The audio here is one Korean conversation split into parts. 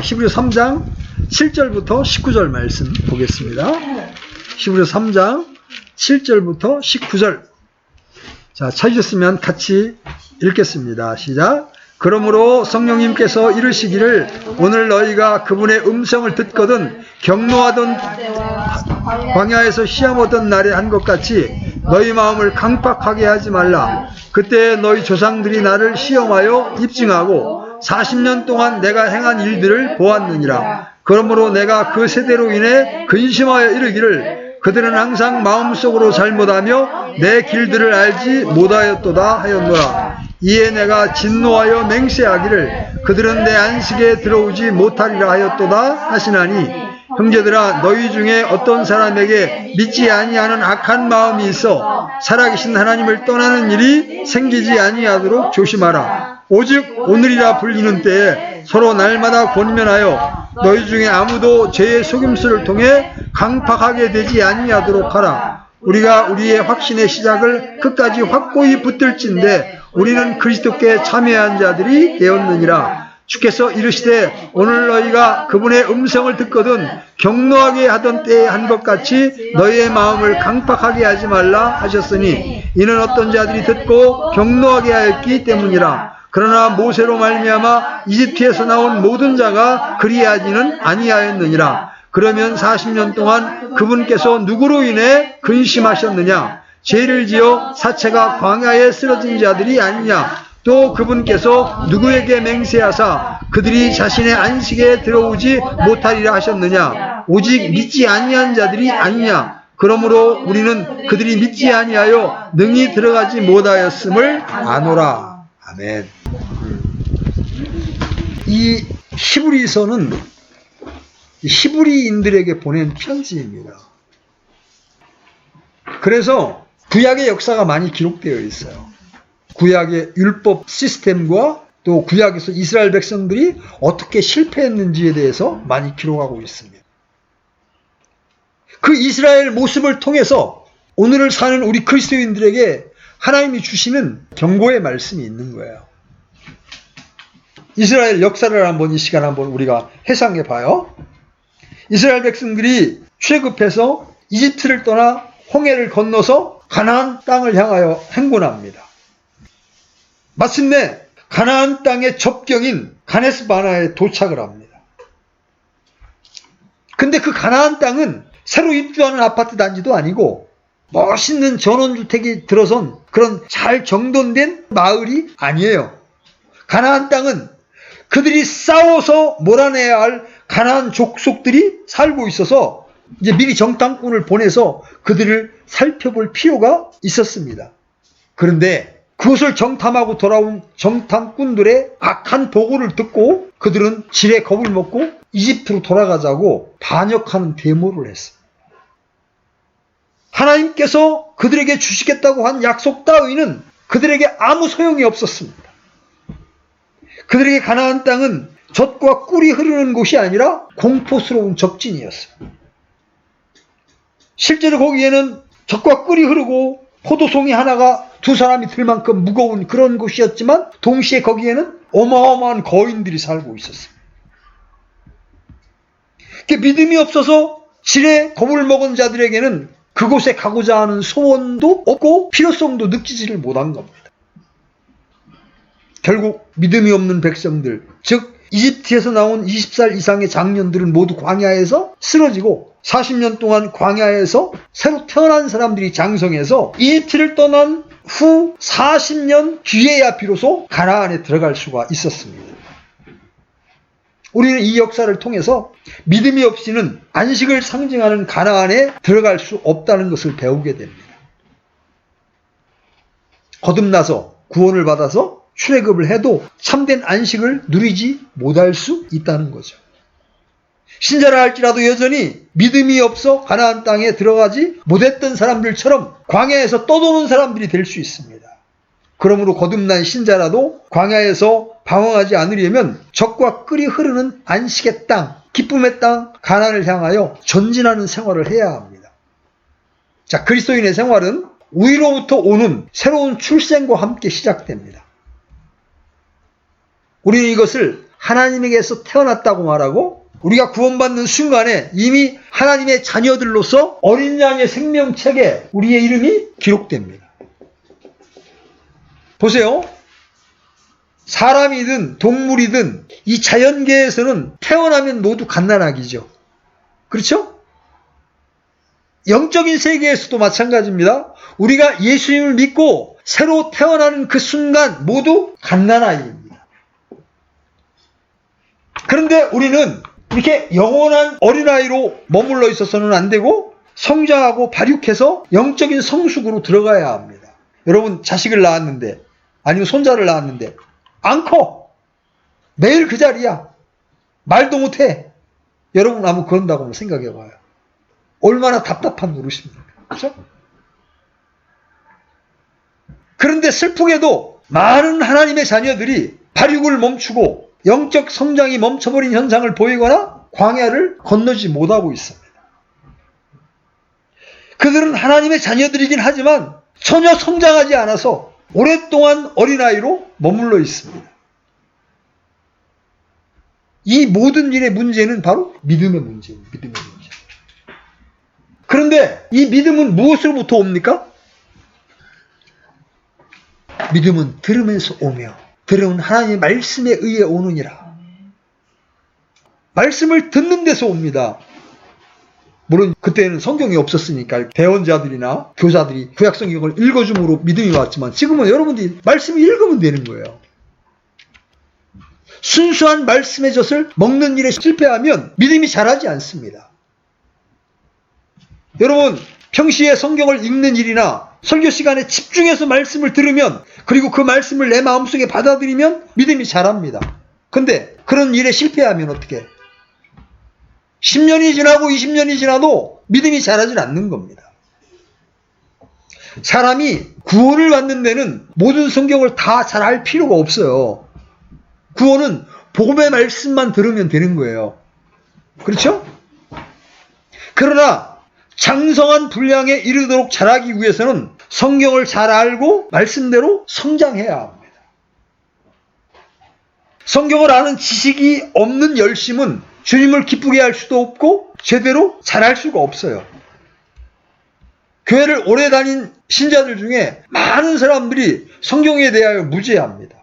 히브리서 3장 7절부터 19절 말씀 보겠습니다. 히브리서 3장 7절부터 19절. 자, 찾으셨으면 같이 읽겠습니다. 시작. 그러므로 성령님께서 이르시기를 오늘 너희가 그분의 음성을 듣거든 경노하던 광야에서 시험 얻던 날에 한 것 같이 너희 마음을 강팍하게 하지 말라. 그때 너희 조상들이 나를 시험하여 입증하고 40년 동안 내가 행한 일들을 보았느니라. 그러므로 내가 그 세대로 인해 근심하여 이르기를 그들은 항상 마음속으로 잘못하며 내 길들을 알지 못하였도다 하였노라. 이에 내가 진노하여 맹세하기를 그들은 내 안식에 들어오지 못하리라 하였도다 하시나니 형제들아 너희 중에 어떤 사람에게 믿지 아니하는 악한 마음이 있어 살아계신 하나님을 떠나는 일이 생기지 아니하도록 조심하라. 오직 오늘이라 불리는 때에 서로 날마다 권면하여 너희 중에 아무도 죄의 속임수를 통해 강팍하게 되지 아니하도록 하라. 우리가 우리의 확신의 시작을 끝까지 확고히 붙들진대 우리는 그리스도께 참여한 자들이 되었느니라. 주께서 이르시되 오늘 너희가 그분의 음성을 듣거든 경노하게 하던 때에 한 것 같이 너희의 마음을 강팍하게 하지 말라 하셨으니 이는 어떤 자들이 듣고 경노하게 하였기 때문이라. 그러나 모세로 말미암아 이집트에서 나온 모든 자가 그리하지는 아니하였느니라. 그러면 40년 동안 그분께서 누구로 인해 근심하셨느냐? 죄를 지어 사체가 광야에 쓰러진 자들이 아니냐? 또 그분께서 누구에게 맹세하사 그들이 자신의 안식에 들어오지 못하리라 하셨느냐? 오직 믿지 아니한 자들이 아니냐? 그러므로 우리는 그들이 믿지 아니하여 능히 들어가지 못하였음을 아노라. 아멘. 이 히브리서는 히브리인들에게 보낸 편지입니다. 그래서 구약의 역사가 많이 기록되어 있어요. 구약의 율법 시스템과 또 구약에서 이스라엘 백성들이 어떻게 실패했는지에 대해서 많이 기록하고 있습니다. 그 이스라엘 모습을 통해서 오늘을 사는 우리 그리스도인들에게 하나님이 주시는 경고의 말씀이 있는 거예요. 이스라엘 역사를 한번 이 시간 한번 우리가 회상해 봐요. 이스라엘 백성들이 출애굽해서 이집트를 떠나 홍해를 건너서 가나안 땅을 향하여 행군합니다. 마침내 가나안 땅의 접경인 가네스 바나에 도착을 합니다. 근데 그 가나안 땅은 새로 입주하는 아파트 단지도 아니고 멋있는 전원주택이 들어선 그런 잘 정돈된 마을이 아니에요. 가나안 땅은 그들이 싸워서 몰아내야 할 가나안 족속들이 살고 있어서 이제 미리 정탐꾼을 보내서 그들을 살펴볼 필요가 있었습니다. 그런데 그것을 정탐하고 돌아온 정탐꾼들의 악한 보고를 듣고 그들은 지레 겁을 먹고 이집트로 돌아가자고 반역하는 데모를 했습니다. 하나님께서 그들에게 주시겠다고 한 약속 따위는 그들에게 아무 소용이 없었습니다. 그들에게 가나안 땅은 젖과 꿀이 흐르는 곳이 아니라 공포스러운 적진이었어요. 실제로 거기에는 젖과 꿀이 흐르고 포도송이 하나가 두 사람이 들 만큼 무거운 그런 곳이었지만 동시에 거기에는 어마어마한 거인들이 살고 있었어요. 믿음이 없어서 지레 겁을 먹은 자들에게는 그곳에 가고자 하는 소원도 없고 필요성도 느끼지를 못한 겁니다. 결국 믿음이 없는 백성들, 즉 이집트에서 나온 20살 이상의 장년들은 모두 광야에서 쓰러지고 40년 동안 광야에서 새로 태어난 사람들이 장성해서 이집트를 떠난 후 40년 뒤에야 비로소 가나안에 들어갈 수가 있었습니다. 우리는 이 역사를 통해서 믿음이 없이는 안식을 상징하는 가나안에 들어갈 수 없다는 것을 배우게 됩니다. 거듭나서 구원을 받아서 출애굽을 해도 참된 안식을 누리지 못할 수 있다는 거죠. 신자라 할지라도 여전히 믿음이 없어 가나안 땅에 들어가지 못했던 사람들처럼 광야에서 떠도는 사람들이 될 수 있습니다. 그러므로 거듭난 신자라도 광야에서 방황하지 않으려면 젖과 꿀이 흐르는 안식의 땅, 기쁨의 땅 가나안을 향하여 전진하는 생활을 해야 합니다. 자, 그리스도인의 생활은 위로부터 오는 새로운 출생과 함께 시작됩니다. 우리는 이것을 하나님에게서 태어났다고 말하고 우리가 구원받는 순간에 이미 하나님의 자녀들로서 어린 양의 생명책에 우리의 이름이 기록됩니다. 보세요. 사람이든 동물이든 이 자연계에서는 태어나면 모두 갓난아기죠. 그렇죠? 영적인 세계에서도 마찬가지입니다. 우리가 예수님을 믿고 새로 태어나는 그 순간 모두 갓난아이입니다. 그런데 우리는 이렇게 영원한 어린아이로 머물러 있어서는 안 되고 성장하고 발육해서 영적인 성숙으로 들어가야 합니다. 여러분 자식을 낳았는데 아니면 손자를 낳았는데 안 커. 매일 그 자리야. 말도 못해. 여러분 한번 그런다고 생각해 봐요. 얼마나 답답한 노릇입니까? 그렇죠? 그런데 슬프게도 많은 하나님의 자녀들이 발육을 멈추고 영적 성장이 멈춰버린 현상을 보이거나 광야를 건너지 못하고 있습니다. 그들은 하나님의 자녀들이긴 하지만 전혀 성장하지 않아서 오랫동안 어린아이로 머물러 있습니다. 이 모든 일의 문제는 바로 믿음의 문제예요. 믿음의 문제. 그런데 이 믿음은 무엇으로부터 옵니까? 믿음은 들으면서 오며 들으면 하나님의 말씀에 의해 오느니라. 말씀을 듣는 데서 옵니다. 물론 그때는 성경이 없었으니까 대언자들이나 교사들이 구약 성경을 읽어줌으로 믿음이 왔지만 지금은 여러분들이 말씀을 읽으면 되는 거예요. 순수한 말씀의 젖을 먹는 일에 실패하면 믿음이 자라지 않습니다. 여러분 평시에 성경을 읽는 일이나 설교 시간에 집중해서 말씀을 들으면 그리고 그 말씀을 내 마음속에 받아들이면 믿음이 자랍니다. 근데 그런 일에 실패하면 어떻게? 10년이 지나고 20년이 지나도 믿음이 자라질 않는 겁니다. 사람이 구원을 받는 데는 모든 성경을 다 잘 알 필요가 없어요. 구원은 복음의 말씀만 들으면 되는 거예요. 그렇죠? 그러나 장성한 분량에 이르도록 자라기 위해서는 성경을 잘 알고 말씀대로 성장해야 합니다. 성경을 아는 지식이 없는 열심은 주님을 기쁘게 할 수도 없고 제대로 잘할 수가 없어요. 교회를 오래 다닌 신자들 중에 많은 사람들이 성경에 대하여 무지합니다.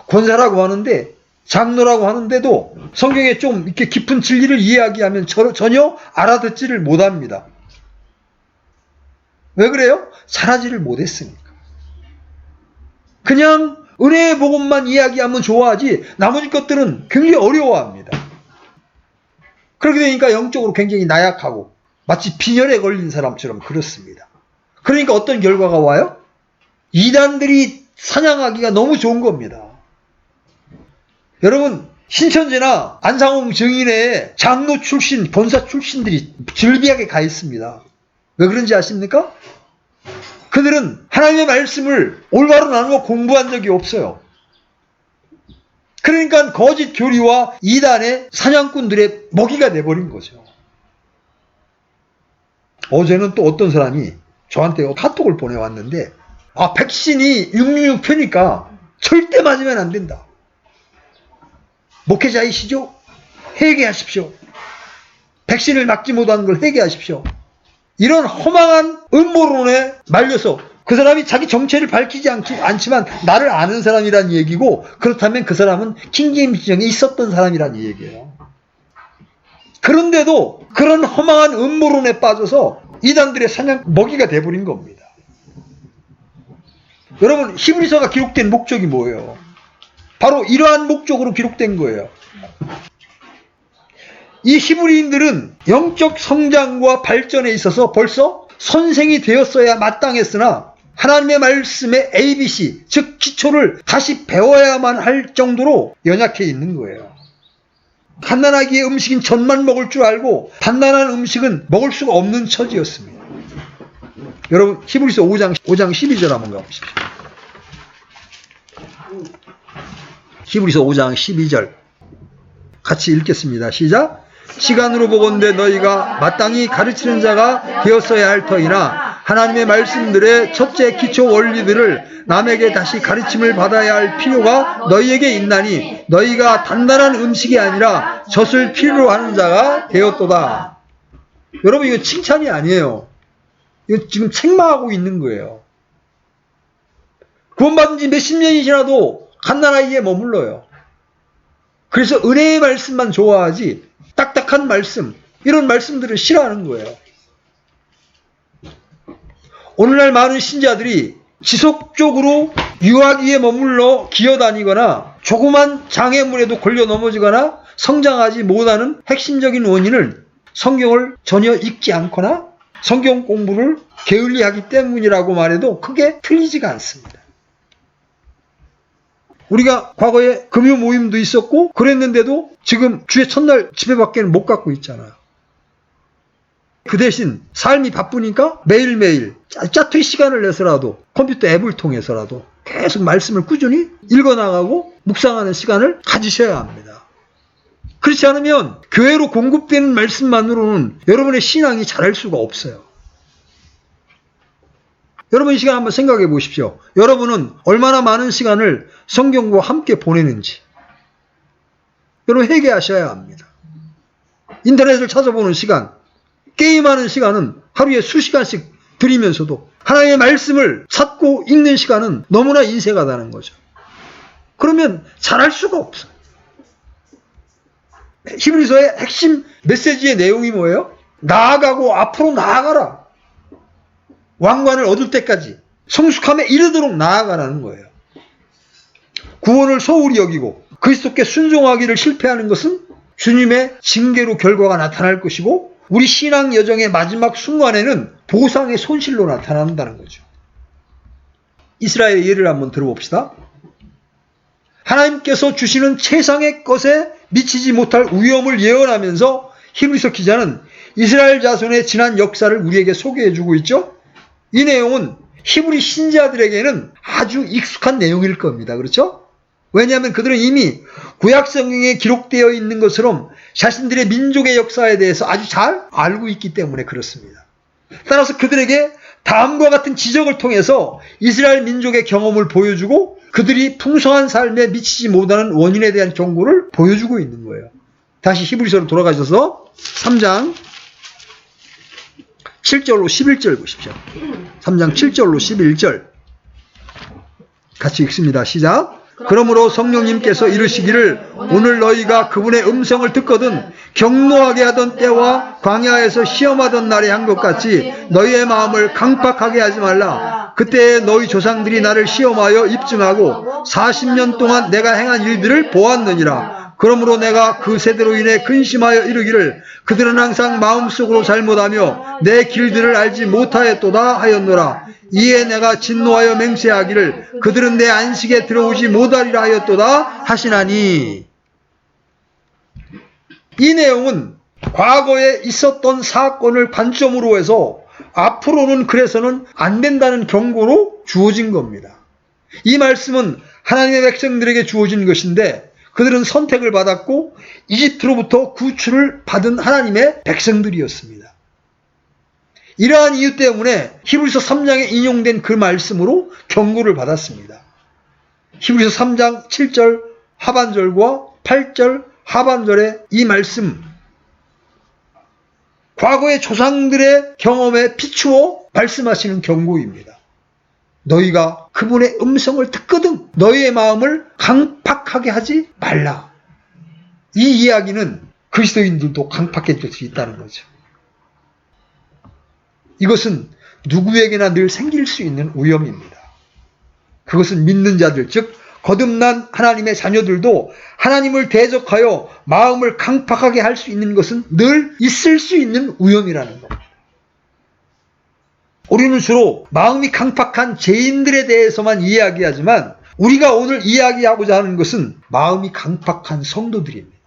권사라고 하는데 장로라고 하는데도 성경에 좀 이렇게 깊은 진리를 이야기하면 전혀 알아듣지를 못합니다. 왜 그래요? 잘하지를 못했으니까. 그냥 은혜의 복음만 이야기하면 좋아하지 나머지 것들은 굉장히 어려워합니다. 그렇게 되니까 영적으로 굉장히 나약하고 마치 빈혈에 걸린 사람처럼 그렇습니다. 그러니까 어떤 결과가 와요? 이단들이 사냥하기가 너무 좋은 겁니다. 여러분 신천지나 안상홍 증인회에 장로 출신, 권사 출신들이 즐비하게 가 있습니다. 왜 그런지 아십니까? 그들은 하나님의 말씀을 올바로 나누어 공부한 적이 없어요. 그러니까 거짓 교리와 이단의 사냥꾼들의 먹이가 돼버린 거죠. 어제는 또 어떤 사람이 저한테 카톡을 보내왔는데 백신이 666표니까 절대 맞으면 안 된다. 목회자이시죠? 회개하십시오. 백신을 맞지 못한 걸 회개하십시오. 이런 허망한 음모론에 말려서 그 사람이 자기 정체를 밝히지 않지만 나를 아는 사람이란 얘기고 그렇다면 그 사람은 킹제임스정에 있었던 사람이란 얘기예요. 그런데도 그런 허망한 음모론에 빠져서 이단들의 사냥 먹이가 돼버린 겁니다. 여러분 히브리서가 기록된 목적이 뭐예요? 바로 이러한 목적으로 기록된 거예요. 이 히브리인들은 영적 성장과 발전에 있어서 벌써 선생이 되었어야 마땅했으나 하나님의 말씀의 ABC, 즉 기초를 다시 배워야만 할 정도로 연약해 있는 거예요. 갓난아기의 음식인 젖만 먹을 줄 알고 단단한 음식은 먹을 수가 없는 처지였습니다. 여러분 히브리서 5장 12절 한번 가보십시오. 히브리서 5장 12절 같이 읽겠습니다. 시작. 시간으로 보건대 너희가 마땅히 가르치는 자가 되었어야 할 터이나 하나님의 말씀들의 첫째 기초 원리들을 남에게 다시 가르침을 받아야 할 필요가 너희에게 있나니 너희가 단단한 음식이 아니라 젖을 필요로 하는 자가 되었도다. 여러분, 이거 칭찬이 아니에요. 이거 지금 책망하고 있는 거예요. 구원받은 지 몇십 년이 지나도 갓난아이에 머물러요. 그래서 은혜의 말씀만 좋아하지 딱딱한 말씀, 이런 말씀들을 싫어하는 거예요. 오늘날 많은 신자들이 지속적으로 유아기에 머물러 기어다니거나 조그만 장애물에도 걸려 넘어지거나 성장하지 못하는 핵심적인 원인은 성경을 전혀 읽지 않거나 성경 공부를 게을리하기 때문이라고 말해도 크게 틀리지가 않습니다. 우리가 과거에 금요 모임도 있었고 그랬는데도 지금 주의 첫날 집회밖에는 못 갖고 있잖아요. 그 대신 삶이 바쁘니까 매일매일 짜투리 시간을 내서라도 컴퓨터 앱을 통해서라도 계속 말씀을 꾸준히 읽어나가고 묵상하는 시간을 가지셔야 합니다. 그렇지 않으면 교회로 공급되는 말씀만으로는 여러분의 신앙이 자랄 수가 없어요. 여러분, 이 시간 한번 생각해 보십시오. 여러분은 얼마나 많은 시간을 성경과 함께 보내는지 여러분 회개하셔야 합니다. 인터넷을 찾아보는 시간, 게임하는 시간은 하루에 수시간씩 들이면서도 하나님의 말씀을 찾고 읽는 시간은 너무나 인색하다는 거죠. 그러면 잘할 수가 없어요. 히브리서의 핵심 메시지의 내용이 뭐예요? 나아가고 앞으로 나아가라. 왕관을 얻을 때까지 성숙함에 이르도록 나아가라는 거예요. 구원을 소홀히 여기고 그리스도께 순종하기를 실패하는 것은 주님의 징계로 결과가 나타날 것이고 우리 신앙 여정의 마지막 순간에는 보상의 손실로 나타난다는 거죠. 이스라엘의 예를 한번 들어봅시다. 하나님께서 주시는 최상의 것에 미치지 못할 위험을 예언하면서 히브리서 기자는 이스라엘 자손의 지난 역사를 우리에게 소개해주고 있죠. 이 내용은 히브리 신자들에게는 아주 익숙한 내용일 겁니다. 그렇죠? 왜냐하면 그들은 이미 구약 성경에 기록되어 있는 것처럼 자신들의 민족의 역사에 대해서 아주 잘 알고 있기 때문에 그렇습니다. 따라서 그들에게 다음과 같은 지적을 통해서 이스라엘 민족의 경험을 보여주고 그들이 풍성한 삶에 미치지 못하는 원인에 대한 경고를 보여주고 있는 거예요. 다시 히브리서로 돌아가셔서 3장 7절로 11절 보십시오. 3장 7절로 11절 같이 읽습니다. 시작. 그러므로 성령님께서 이르시기를 오늘 너희가 그분의 음성을 듣거든 경노하게 하던 때와 광야에서 시험하던 날에 한 것 같이 너희의 마음을 강팍하게 하지 말라. 그때 너희 조상들이 나를 시험하여 입증하고 40년 동안 내가 행한 일들을 보았느니라. 그러므로 내가 그 세대로 인해 근심하여 이르기를 그들은 항상 마음속으로 잘못하며 내 길들을 알지 못하였도다 하였노라. 이에 내가 진노하여 맹세하기를 그들은 내 안식에 들어오지 못하리라 하였도다 하시나니. 이 내용은 과거에 있었던 사건을 관점으로 해서 앞으로는 그래서는 안 된다는 경고로 주어진 겁니다. 이 말씀은 하나님의 백성들에게 주어진 것인데 그들은 선택을 받았고 이집트로부터 구출을 받은 하나님의 백성들이었습니다. 이러한 이유 때문에 히브리서 3장에 인용된 그 말씀으로 경고를 받았습니다. 히브리서 3장 7절 하반절과 8절 하반절의 이 말씀, 과거의 조상들의 경험에 비추어 말씀하시는 경고입니다. 너희가 그분의 음성을 듣거든 너희의 마음을 강팍하게 하지 말라. 이 이야기는 그리스도인들도 강팍해질 수 있다는 거죠. 이것은 누구에게나 늘 생길 수 있는 위험입니다. 그것은 믿는 자들, 즉 거듭난 하나님의 자녀들도 하나님을 대적하여 마음을 강팍하게 할 수 있는 것은 늘 있을 수 있는 위험이라는 겁니다. 우리는 주로 마음이 강팍한 죄인들에 대해서만 이야기하지만 우리가 오늘 이야기하고자 하는 것은 마음이 강팍한 성도들입니다.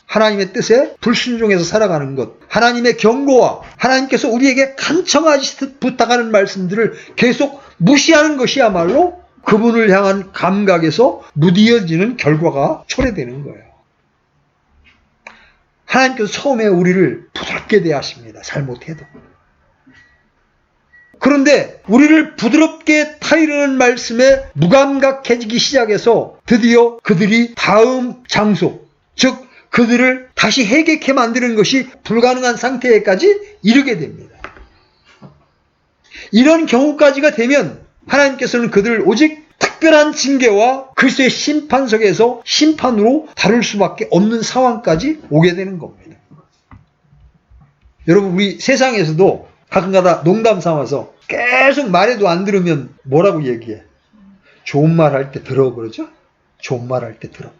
하나님의 뜻에 불순종해서 살아가는 것, 하나님의 경고와 하나님께서 우리에게 간청하시듯 부탁하는 말씀들을 계속 무시하는 것이야말로 그분을 향한 감각에서 무디어지는 결과가 초래되는 거예요. 하나님께서 처음에 우리를 부드럽게 대하십니다. 잘못해도. 그런데 우리를 부드럽게 타이르는 말씀에 무감각해지기 시작해서 드디어 그들이 다음 장소, 즉 그들을 다시 해결케 만드는 것이 불가능한 상태에까지 이르게 됩니다. 이런 경우까지가 되면 하나님께서는 그들을 오직 특별한 징계와 그리스도의 심판석에서 심판으로 다룰 수밖에 없는 상황까지 오게 되는 겁니다. 여러분, 우리 세상에서도 가끔가다 농담 삼아서 계속 말해도 안 들으면 뭐라고 얘기해? 좋은 말 할 때 들어 그러죠? 좋은 말 할 때 들어.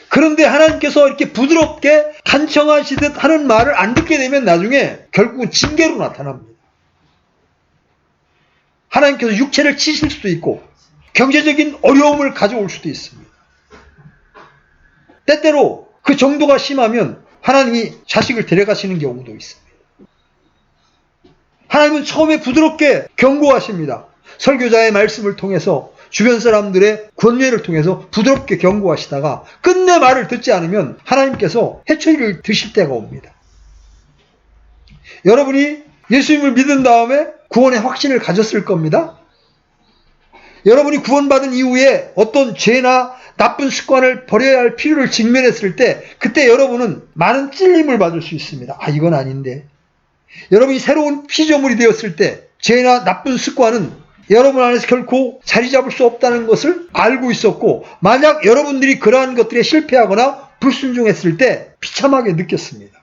그런데 하나님께서 이렇게 부드럽게 간청하시듯 하는 말을 안 듣게 되면 나중에 결국은 징계로 나타납니다. 하나님께서 육체를 치실 수도 있고 경제적인 어려움을 가져올 수도 있습니다. 때때로 그 정도가 심하면 하나님이 자식을 데려가시는 경우도 있습니다. 하나님은 처음에 부드럽게 경고하십니다. 설교자의 말씀을 통해서 주변 사람들의 권유를 통해서 부드럽게 경고하시다가 끝내 말을 듣지 않으면 하나님께서 해초리를 드실 때가 옵니다. 여러분이 예수님을 믿은 다음에 구원의 확신을 가졌을 겁니다. 여러분이 구원받은 이후에 어떤 죄나 나쁜 습관을 버려야 할 필요를 직면했을 때 그때 여러분은 많은 찔림을 받을 수 있습니다. 아, 이건 아닌데. 여러분이 새로운 피조물이 되었을 때 죄나 나쁜 습관은 여러분 안에서 결코 자리 잡을 수 없다는 것을 알고 있었고 만약 여러분들이 그러한 것들에 실패하거나 불순종했을 때 비참하게 느꼈습니다.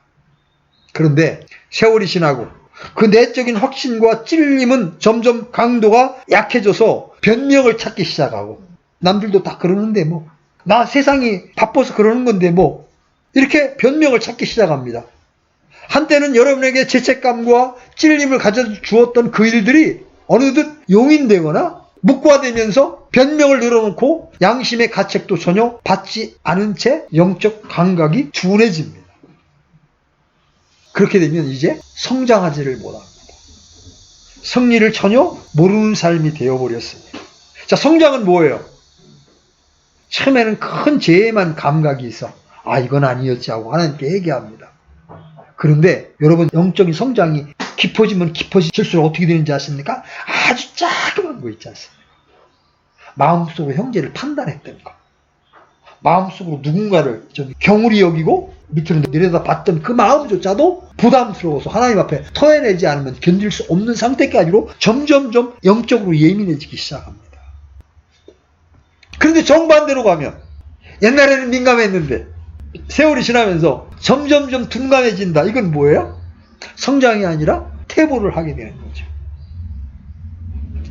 그런데 세월이 지나고 그 내적인 확신과 찔림은 점점 강도가 약해져서 변명을 찾기 시작하고 남들도 다 그러는데 뭐 나 세상이 바빠서 그러는 건데 뭐 이렇게 변명을 찾기 시작합니다. 한때는 여러분에게 죄책감과 찔림을 가져주었던 그 일들이 어느덧 용인되거나 묵과되면서 변명을 늘어놓고 양심의 가책도 전혀 받지 않은 채 영적 감각이 둔해집니다. 그렇게 되면 이제 성장하지를 못합니다. 승리를 전혀 모르는 삶이 되어버렸습니다. 자, 성장은 뭐예요? 처음에는 큰 죄에만 감각이 있어. 아, 이건 아니었지 하고 하나님께 얘기합니다. 그런데 여러분, 영적인 성장이 깊어지면 깊어질수록 어떻게 되는지 아십니까? 아주 작은 거 있지 않습니까? 마음속으로 형제를 판단했던 거. 마음속으로 누군가를 좀 경홀히 여기고 밑으로 내려다봤던 그 마음조차도 부담스러워서 하나님 앞에 토해내지 않으면 견딜 수 없는 상태까지로 점점점 영적으로 예민해지기 시작합니다. 그런데 정반대로 가면 옛날에는 민감했는데 세월이 지나면서 점점점 둔감해진다. 이건 뭐예요? 성장이 아니라 퇴보를 하게 되는 거죠.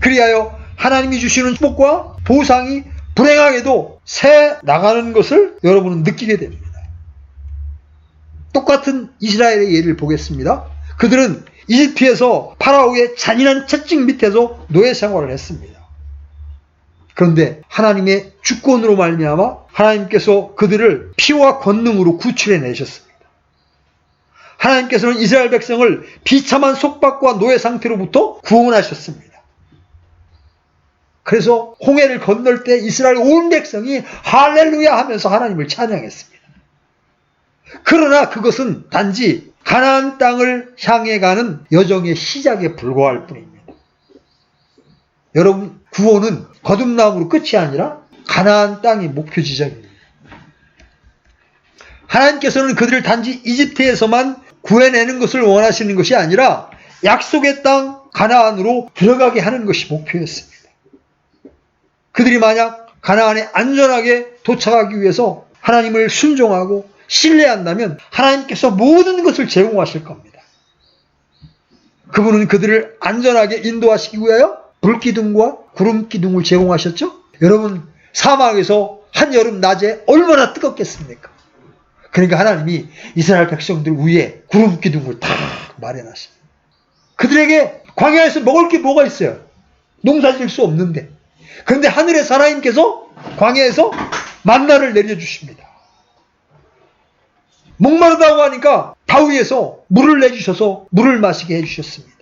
그리하여 하나님이 주시는 축복과 보상이 불행하게도 새 나가는 것을 여러분은 느끼게 됩니다. 똑같은 이스라엘의 예를 보겠습니다. 그들은 이집트에서 파라오의 잔인한 채찍 밑에서 노예 생활을 했습니다. 그런데 하나님의 주권으로 말미암아 하나님께서 그들을 피와 권능으로 구출해 내셨습니다. 하나님께서는 이스라엘 백성을 비참한 속박과 노예 상태로부터 구원하셨습니다. 그래서 홍해를 건널 때 이스라엘 온 백성이 할렐루야 하면서 하나님을 찬양했습니다. 그러나 그것은 단지 가나안 땅을 향해 가는 여정의 시작에 불과할 뿐입니다. 여러분, 구원은 거듭남으로 끝이 아니라 가나안 땅이 목표 지점입니다. 하나님께서는 그들을 단지 이집트에서만 구해내는 것을 원하시는 것이 아니라 약속의 땅 가나안으로 들어가게 하는 것이 목표였습니다. 그들이 만약 가나안에 안전하게 도착하기 위해서 하나님을 순종하고 신뢰한다면 하나님께서 모든 것을 제공하실 겁니다. 그분은 그들을 안전하게 인도하시기 위하여 불기둥과 구름기둥을 제공하셨죠? 여러분, 사막에서 한여름 낮에 얼마나 뜨겁겠습니까? 그러니까 하나님이 이스라엘 백성들 위에 구름기둥을 다 마련하십니다. 그들에게 광야에서 먹을 게 뭐가 있어요? 농사 지을 수 없는데. 그런데 하늘에서 하나님께서 광야에서 만나를 내려주십니다. 목마르다고 하니까 바위에서 물을 내주셔서 물을 마시게 해주셨습니다.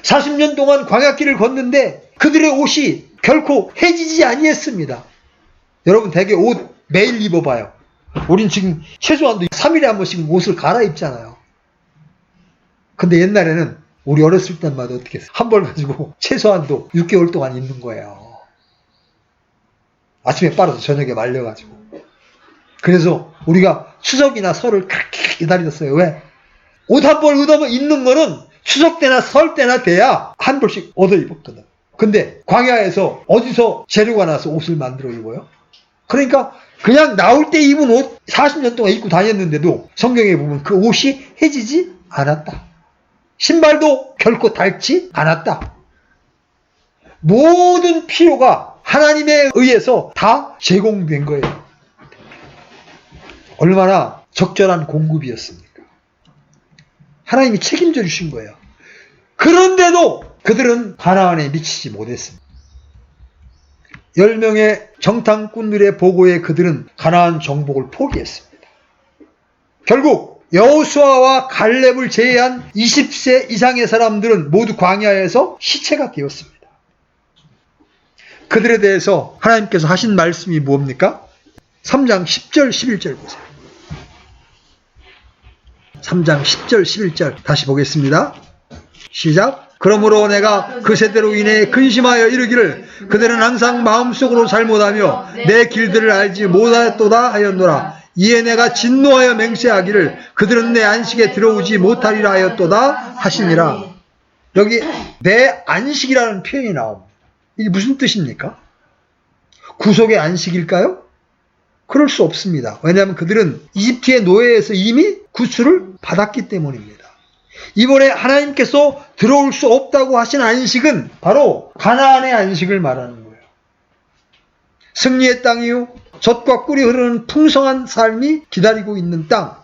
40년 동안 광야길을 걷는데 그들의 옷이 결코 해지지 아니했습니다. 여러분, 대개 옷 매일 입어봐요. 우린 지금 최소한도 3일에 한 번씩 옷을 갈아입잖아요. 근데 옛날에는 우리 어렸을 때마다 어떻게 했어요? 한 벌 가지고 최소한도 6개월 동안 있는 거예요. 아침에 빨아서 저녁에 말려가지고. 그래서 우리가 추석이나 설을 그렇게 기다렸어요. 왜? 옷 한 벌 얻어 입는 거는 추석 때나 설 때나 돼야 한 벌씩 얻어 입었거든. 근데 광야에서 어디서 재료가 나서 옷을 만들어 입어요? 그러니까 그냥 나올 때 입은 옷 40년 동안 입고 다녔는데도 성경에 보면 그 옷이 해지지 않았다. 신발도 결코 닳지 않았다. 모든 필요가 하나님에 의해서 다 제공된 거예요. 얼마나 적절한 공급이었습니까? 하나님이 책임져 주신 거예요. 그런데도 그들은 가나안에 미치지 못했습니다. 10명의 정탐꾼들의 보고에 그들은 가나안 정복을 포기했습니다. 결국 여호수아와 갈렙을 제외한 20세 이상의 사람들은 모두 광야에서 시체가 되었습니다. 그들에 대해서 하나님께서 하신 말씀이 뭡니까? 3장 10절 11절 보세요. 3장 10절 11절 다시 보겠습니다. 시작. 그러므로 내가 그 세대로 인해 근심하여 이르기를 그들은 항상 마음속으로 잘못하며 내 길들을 알지 못하였도다 하였노라. 이에 내가 진노하여 맹세하기를 그들은 내 안식에 들어오지 못하리라 하였도다 하시니라. 여기 내 안식이라는 표현이 나옵니다. 이게 무슨 뜻입니까? 구속의 안식일까요? 그럴 수 없습니다. 왜냐하면 그들은 이집트의 노예에서 이미 구출을 받았기 때문입니다. 이번에 하나님께서 들어올 수 없다고 하신 안식은 바로 가나안의 안식을 말하는 거예요. 승리의 땅이요, 젖과 꿀이 흐르는 풍성한 삶이 기다리고 있는 땅,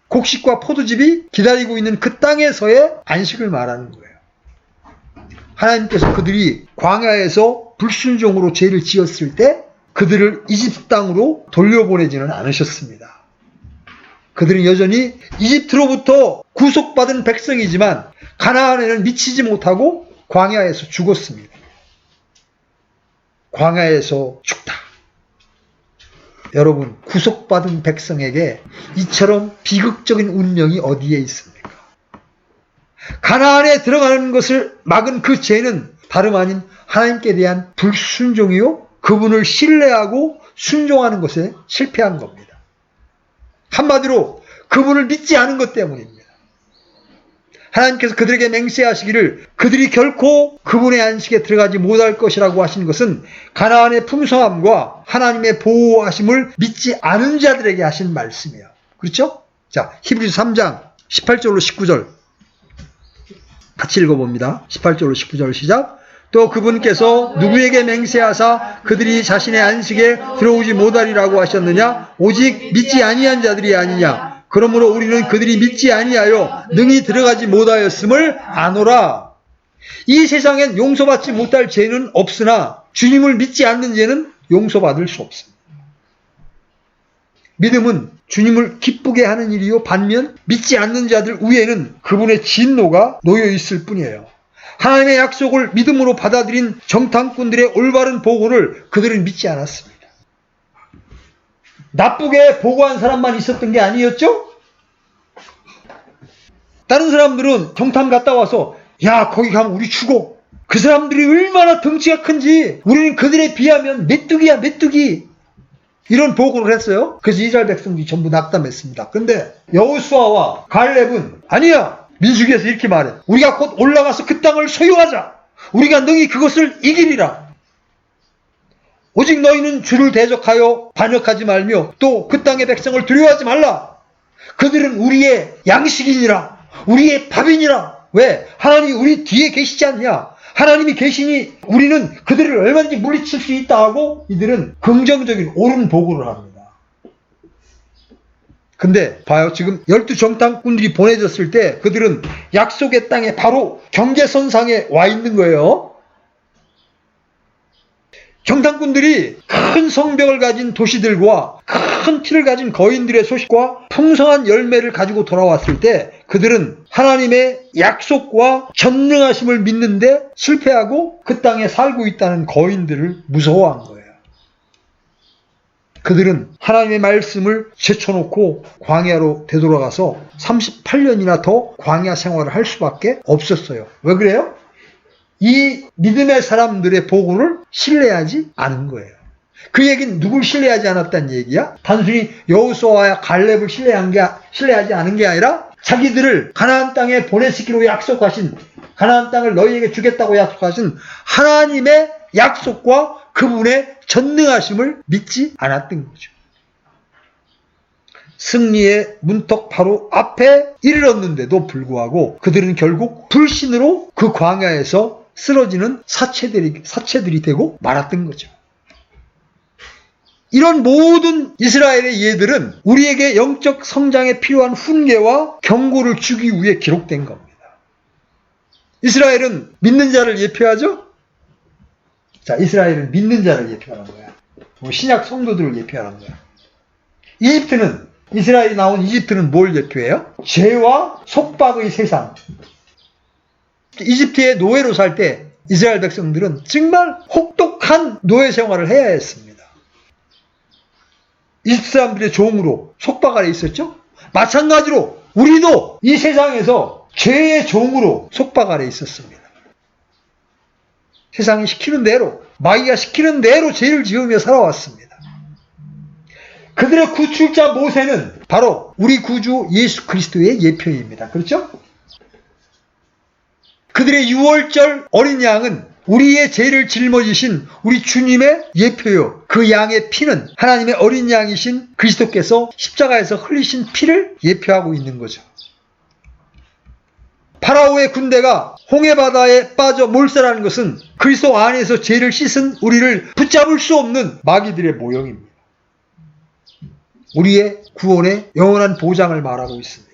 곡식과 포도즙이 기다리고 있는 그 땅에서의 안식을 말하는 거예요. 하나님께서 그들이 광야에서 불순종으로 죄를 지었을 때 그들을 이집트 땅으로 돌려보내지는 않으셨습니다. 그들은 여전히 이집트로부터 구속받은 백성이지만 가나안에는 미치지 못하고 광야에서 죽었습니다. 광야에서 죽다. 여러분, 구속받은 백성에게 이처럼 비극적인 운명이 어디에 있습니까? 가나안에 들어가는 것을 막은 그 죄는 다름 아닌 하나님께 대한 불순종이요, 그분을 신뢰하고 순종하는 것에 실패한 겁니다. 한마디로 그분을 믿지 않은 것 때문입니다. 하나님께서 그들에게 맹세하시기를 그들이 결코 그분의 안식에 들어가지 못할 것이라고 하신 것은 가나안의 풍성함과 하나님의 보호하심을 믿지 않은 자들에게 하신 말씀이에요. 그렇죠? 자, 히브리서 3장 18절로 19절 같이 읽어봅니다. 18절로 19절 시작. 또 그분께서 누구에게 맹세하사 그들이 자신의 안식에 들어오지 못하리라고 하셨느냐? 오직 믿지 아니한 자들이 아니냐? 그러므로 우리는 그들이 믿지 아니하여 능히 들어가지 못하였음을 아노라. 이 세상엔 용서받지 못할 죄는 없으나 주님을 믿지 않는 죄는 용서받을 수 없습니다. 믿음은 주님을 기쁘게 하는 일이요, 반면 믿지 않는 자들 위에는 그분의 진노가 놓여 있을 뿐이에요. 하나님의 약속을 믿음으로 받아들인 정탐꾼들의 올바른 보고를 그들은 믿지 않았습니다. 나쁘게 보고한 사람만 있었던 게 아니었죠? 다른 사람들은 정탐 갔다 와서 야, 거기 가면 우리 죽어. 그 사람들이 얼마나 덩치가 큰지 우리는 그들에 비하면 메뚜기야, 메뚜기. 이런 보고를 했어요. 그래서 이스라엘 백성들이 전부 낙담했습니다. 그런데 여호수아와 갈렙은 아니야. 민수기에서 이렇게 말해. 우리가 곧 올라가서 그 땅을 소유하자. 우리가 능히 그것을 이기리라. 오직 너희는 주를 대적하여 반역하지 말며 또 그 땅의 백성을 두려워하지 말라. 그들은 우리의 양식이니라. 우리의 밥이니라. 왜? 하나님이 우리 뒤에 계시지 않냐? 하나님이 계시니 우리는 그들을 얼마든지 물리칠 수 있다 하고 이들은 긍정적인 옳은 보고를 합니다. 근데 봐요. 지금 12정탐꾼들이 보내졌을 때 그들은 약속의 땅에 바로 경계선상에 와 있는 거예요. 정탐꾼들이 큰 성벽을 가진 도시들과 큰 틀을 가진 거인들의 소식과 풍성한 열매를 가지고 돌아왔을 때 그들은 하나님의 약속과 전능하심을 믿는데 실패하고 그 땅에 살고 있다는 거인들을 무서워한 거예요. 그들은 하나님의 말씀을 제쳐놓고 광야로 되돌아가서 38년이나 더 광야 생활을 할 수밖에 없었어요. 왜 그래요? 이 믿음의 사람들의 보고를 신뢰하지 않은 거예요. 그 얘기는 누굴 신뢰하지 않았다는 얘기야? 단순히 여호수아와 갈렙을 신뢰하지 않은 게 아니라 자기들을 가나안 땅에 보내시기로 약속하신, 가나안 땅을 너희에게 주겠다고 약속하신 하나님의 약속과 그분의 전능하심을 믿지 않았던 거죠. 승리의 문턱 바로 앞에 이르렀는데도 불구하고 그들은 결국 불신으로 그 광야에서 쓰러지는 사체들이 되고 말았던 거죠. 이런 모든 이스라엘의 예들은 우리에게 영적 성장에 필요한 훈계와 경고를 주기 위해 기록된 겁니다. 이스라엘은 믿는 자를 예표하죠? 자, 이스라엘은 믿는 자를 예표하는 거야. 신약 성도들을 예표하는 거야. 이스라엘이 나온 이집트는 뭘 예표해요? 죄와 속박의 세상. 이집트의 노예로 살 때 이스라엘 백성들은 정말 혹독한 노예 생활을 해야 했습니다. 이집트 사람들의 종으로 속박 아래 있었죠? 마찬가지로 우리도 이 세상에서 죄의 종으로 속박 아래 있었습니다. 세상이 시키는 대로, 마귀가 시키는 대로 죄를 지으며 살아왔습니다. 그들의 구출자 모세는 바로 우리 구주 예수 그리스도의 예표입니다. 그렇죠? 그들의 유월절 어린 양은 우리의 죄를 짊어지신 우리 주님의 예표요. 그 양의 피는 하나님의 어린 양이신 그리스도께서 십자가에서 흘리신 피를 예표하고 있는 거죠. 파라오의 군대가 홍해바다에 빠져 몰살하는 것은 그리스도 안에서 죄를 씻은 우리를 붙잡을 수 없는 마귀들의 모형입니다. 우리의 구원의 영원한 보장을 말하고 있습니다.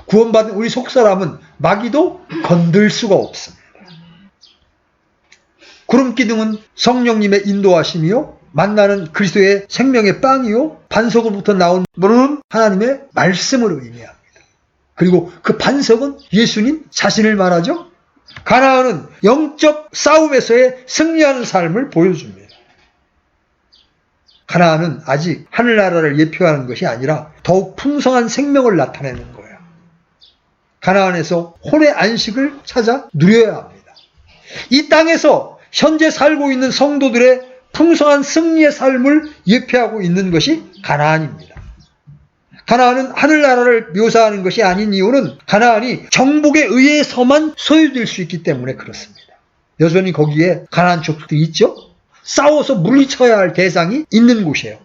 구원받은 우리 속사람은 마귀도 건들 수가 없습니다. 구름기둥은 성령님의 인도하심이요, 만나는 그리스도의 생명의 빵이요, 반석으로부터 나온 물은 하나님의 말씀을 의미합니다. 그리고 그 반석은 예수님 자신을 말하죠. 가나안은 영적 싸움에서의 승리하는 삶을 보여줍니다. 가나안은 아직 하늘나라를 예표하는 것이 아니라 더욱 풍성한 생명을 나타내는 거예요. 가나안에서 혼의 안식을 찾아 누려야 합니다. 이 땅에서 현재 살고 있는 성도들의 풍성한 승리의 삶을 예표하고 있는 것이 가나안입니다. 가나안은 하늘나라를 묘사하는 것이 아닌 이유는 가나안이 정복에 의해서만 소유될 수 있기 때문에 그렇습니다. 여전히 거기에 가나안 족속들이 있죠? 싸워서 물리쳐야 할 대상이 있는 곳이에요.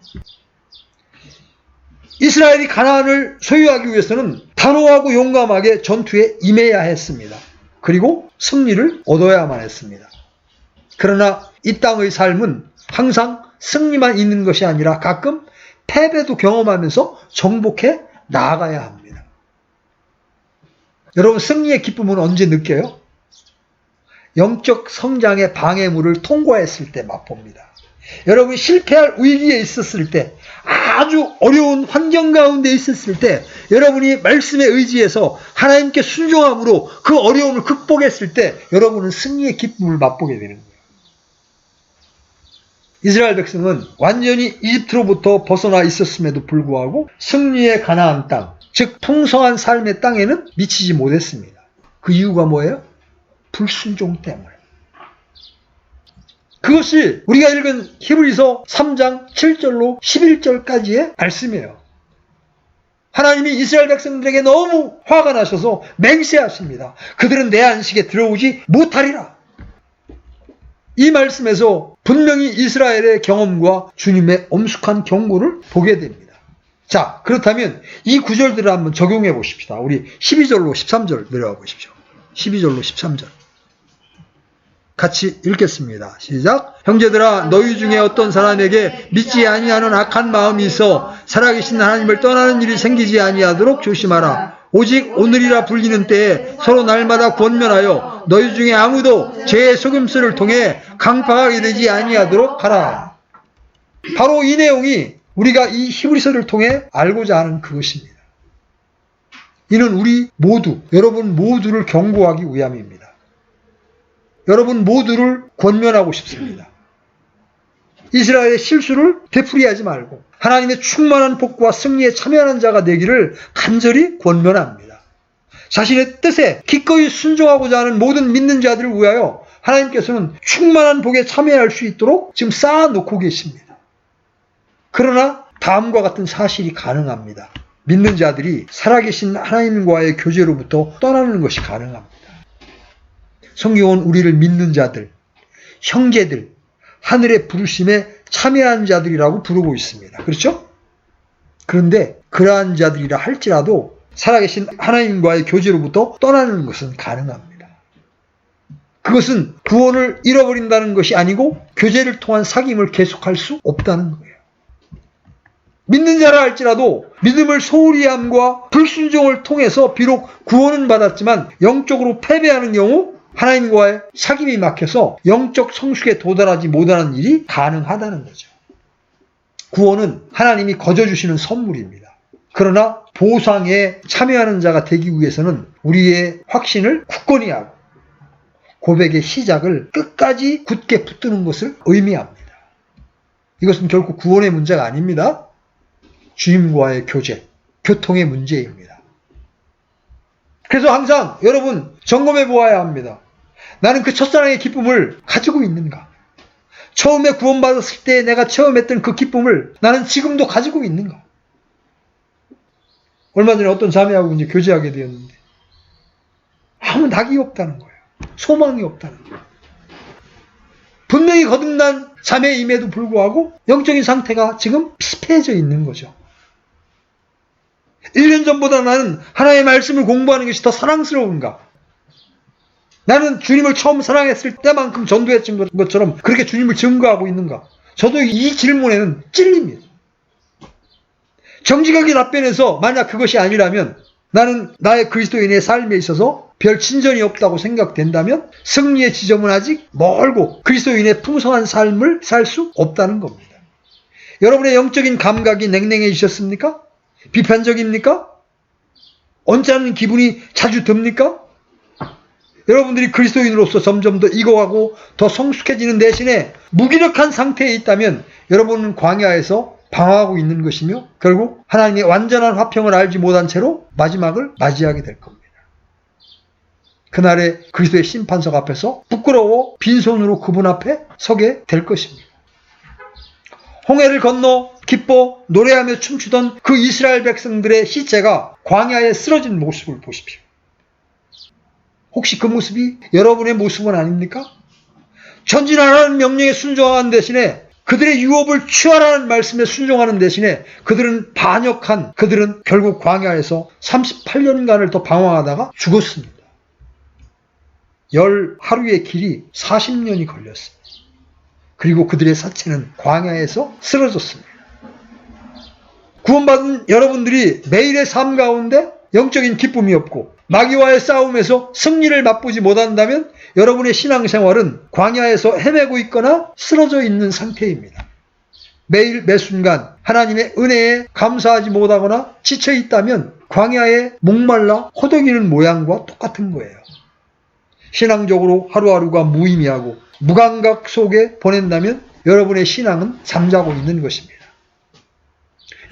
이스라엘이 가나안을 소유하기 위해서는 단호하고 용감하게 전투에 임해야 했습니다. 그리고 승리를 얻어야만 했습니다. 그러나 이 땅의 삶은 항상 승리만 있는 것이 아니라 가끔 패배도 경험하면서 정복해 나아가야 합니다. 여러분, 승리의 기쁨은 언제 느껴요? 영적 성장의 방해물을 통과했을 때 맛봅니다. 여러분이 실패할 위기에 있었을 때, 아주 어려운 환경 가운데 있었을 때, 여러분이 말씀에 의지해서 하나님께 순종함으로 그 어려움을 극복했을 때 여러분은 승리의 기쁨을 맛보게 되는 거예요. 이스라엘 백성은 완전히 이집트로부터 벗어나 있었음에도 불구하고 승리의 가나안 땅, 즉 풍성한 삶의 땅에는 미치지 못했습니다. 그 이유가 뭐예요? 불순종 때문에. 그것이 우리가 읽은 히브리서 3장 7절로 11절까지의 말씀이에요. 하나님이 이스라엘 백성들에게 너무 화가 나셔서 맹세하십니다. 그들은 내 안식에 들어오지 못하리라. 이 말씀에서 분명히 이스라엘의 경험과 주님의 엄숙한 경고를 보게 됩니다. 자, 그렇다면 이 구절들을 한번 적용해 보십시다. 우리 12절로 13절 내려가 보십시오. 12절로 13절. 같이 읽겠습니다. 시작. 형제들아, 너희 중에 어떤 사람에게 믿지 아니하는 악한 마음이 있어 살아계신 하나님을 떠나는 일이 생기지 아니하도록 조심하라. 오직 오늘이라 불리는 때에 서로 날마다 권면하여 너희 중에 아무도 죄의 속임수를 통해 강팍하게 되지 아니하도록 하라. 바로 이 내용이 우리가 이 히브리서를 통해 알고자 하는 그것입니다. 이는 우리 모두, 여러분 모두를 경고하기 위함입니다. 여러분 모두를 권면하고 싶습니다. 이스라엘의 실수를 되풀이하지 말고 하나님의 충만한 복과 승리에 참여하는 자가 되기를 간절히 권면합니다. 자신의 뜻에 기꺼이 순종하고자 하는 모든 믿는 자들을 위하여 하나님께서는 충만한 복에 참여할 수 있도록 지금 쌓아놓고 계십니다. 그러나 다음과 같은 사실이 가능합니다. 믿는 자들이 살아계신 하나님과의 교제로부터 떠나는 것이 가능합니다. 성경은 우리를 믿는 자들, 형제들, 하늘의 부르심에 참여한 자들이라고 부르고 있습니다. 그렇죠? 그런데 그러한 자들이라 할지라도 살아계신 하나님과의 교제로부터 떠나는 것은 가능합니다. 그것은 구원을 잃어버린다는 것이 아니고 교제를 통한 사귐을 계속할 수 없다는 거예요. 믿는 자라 할지라도 믿음을 소홀히 함과 불순종을 통해서 비록 구원은 받았지만 영적으로 패배하는 경우 하나님과의 사귐이 막혀서 영적 성숙에 도달하지 못하는 일이 가능하다는 거죠. 구원은 하나님이 거저주시는 선물입니다. 그러나 보상에 참여하는 자가 되기 위해서는 우리의 확신을 굳건히 하고 고백의 시작을 끝까지 굳게 붙드는 것을 의미합니다. 이것은 결코 구원의 문제가 아닙니다. 주님과의 교제, 교통의 문제입니다. 그래서 항상 여러분 점검해 보아야 합니다. 나는 그 첫사랑의 기쁨을 가지고 있는가? 처음에 구원받았을 때 내가 체험했던 그 기쁨을 나는 지금도 가지고 있는가? 얼마 전에 어떤 자매하고 이제 교제하게 되었는데 아무 낙이 없다는 거예요. 소망이 없다는 거예요. 분명히 거듭난 자매임에도 불구하고 영적인 상태가 지금 피폐해져 있는 거죠. 1년 전보다 나는 하나님의 말씀을 공부하는 것이 더 사랑스러운가? 나는 주님을 처음 사랑했을 때만큼 전도했던 것처럼 그렇게 주님을 증거하고 있는가? 저도 이 질문에는 찔립니다. 정직하게 답변해서 만약 그것이 아니라면 나는 나의 그리스도인의 삶에 있어서 별 진전이 없다고 생각된다면 승리의 지점은 아직 멀고 그리스도인의 풍성한 삶을 살 수 없다는 겁니다. 여러분의 영적인 감각이 냉랭해지셨습니까? 비판적입니까? 언짢은 기분이 자주 듭니까? 여러분들이 그리스도인으로서 점점 더 익어가고 더 성숙해지는 대신에 무기력한 상태에 있다면 여러분은 광야에서 방황하고 있는 것이며 결국 하나님의 완전한 화평을 알지 못한 채로 마지막을 맞이하게 될 겁니다. 그날에 그리스도의 심판석 앞에서 부끄러워 빈손으로 그분 앞에 서게 될 것입니다. 홍해를 건너 기뻐 노래하며 춤추던 그 이스라엘 백성들의 시체가 광야에 쓰러진 모습을 보십시오. 혹시 그 모습이 여러분의 모습은 아닙니까? 전진하라는 명령에 순종하는 대신에 그들의 유업을 취하라는 말씀에 순종하는 대신에 그들은 반역한 그들은 결국 광야에서 38년간을 더 방황하다가 죽었습니다. 10하루의 길이 40년이 걸렸습니다. 그리고 그들의 사체는 광야에서 쓰러졌습니다. 구원받은 여러분들이 매일의 삶 가운데 영적인 기쁨이 없고 마귀와의 싸움에서 승리를 맛보지 못한다면 여러분의 신앙생활은 광야에서 헤매고 있거나 쓰러져 있는 상태입니다. 매일 매순간 하나님의 은혜에 감사하지 못하거나 지쳐 있다면 광야에 목말라 호덕이는 모양과 똑같은 거예요. 신앙적으로 하루하루가 무의미하고 무감각 속에 보낸다면 여러분의 신앙은 잠자고 있는 것입니다.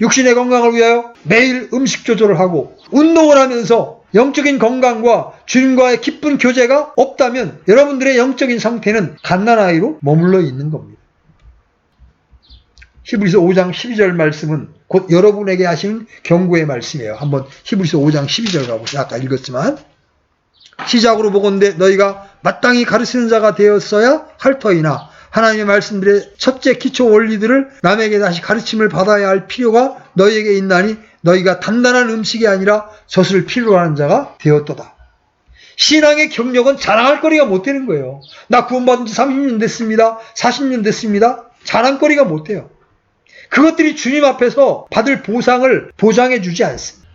육신의 건강을 위하여 매일 음식 조절을 하고 운동을 하면서 영적인 건강과 주님과의 기쁜 교제가 없다면 여러분들의 영적인 상태는 갓난아이로 머물러 있는 겁니다. 히브리서 5장 12절 말씀은 곧 여러분에게 하시는 경고의 말씀이에요. 한번 히브리서 5장 12절 가보세요. 아까 읽었지만 시작으로 보건대 너희가 마땅히 가르치는 자가 되었어야 할 터이나 하나님의 말씀들의 첫째 기초 원리들을 남에게 다시 가르침을 받아야 할 필요가 너희에게 있나니 너희가 단단한 음식이 아니라 젖을 필요로 하는 자가 되었도다. 신앙의 경력은 자랑할 거리가 못 되는 거예요. 나 구원받은 지 30년 됐습니다. 40년 됐습니다. 자랑거리가 못 돼요. 그것들이 주님 앞에서 받을 보상을 보장해 주지 않습니다.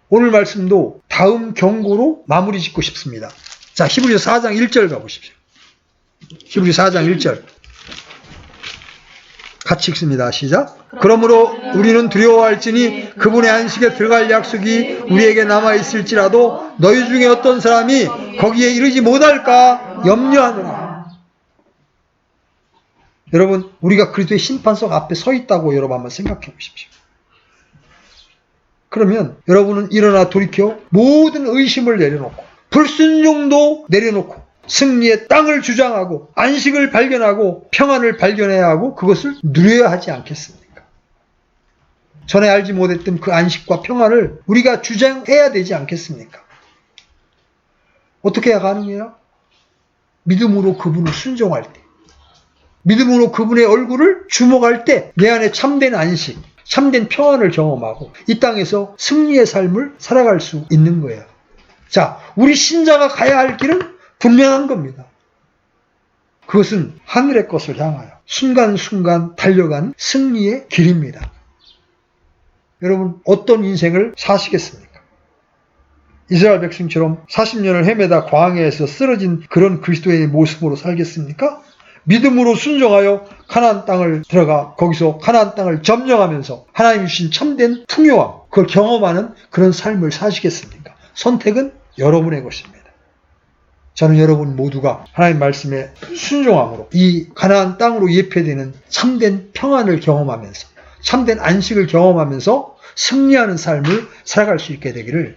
오늘 말씀도 다음 경고로 마무리 짓고 싶습니다. 자, 히브리서 4장 1절 가보십시오. 히브리서 4장 1절 같이 읽습니다. 시작. 그러므로 우리는 두려워할지니 그분의 안식에 들어갈 약속이 우리에게 남아있을지라도 너희 중에 어떤 사람이 거기에 이르지 못할까 염려하노라. 여러분, 우리가 그리스도의 심판석 앞에 서 있다고 여러분 한번 생각해 보십시오. 그러면 여러분은 일어나 돌이켜 모든 의심을 내려놓고 불순종도 내려놓고 승리의 땅을 주장하고 안식을 발견하고 평안을 발견해야 하고 그것을 누려야 하지 않겠습니까? 전에 알지 못했던 그 안식과 평안을 우리가 주장해야 되지 않겠습니까? 어떻게 해야 가능해요? 믿음으로 그분을 순종할 때, 믿음으로 그분의 얼굴을 주목할 때 내 안에 참된 안식, 참된 평안을 경험하고 이 땅에서 승리의 삶을 살아갈 수 있는 거예요. 자, 우리 신자가 가야 할 길은 분명한 겁니다. 그것은 하늘의 것을 향하여 순간순간 달려간 승리의 길입니다. 여러분, 어떤 인생을 사시겠습니까? 이스라엘 백성처럼 40년을 헤매다 광야에서 쓰러진 그런 그리스도의 모습으로 살겠습니까? 믿음으로 순종하여 가나안 땅을 들어가 거기서 가나안 땅을 점령하면서 하나님 주신 참된 풍요함, 그걸 경험하는 그런 삶을 사시겠습니까? 선택은 여러분의 것입니다. 저는 여러분 모두가 하나님 말씀에 순종함으로 이 가나안 땅으로 예표되는 참된 평안을 경험하면서 참된 안식을 경험하면서 승리하는 삶을 살아갈 수 있게 되기를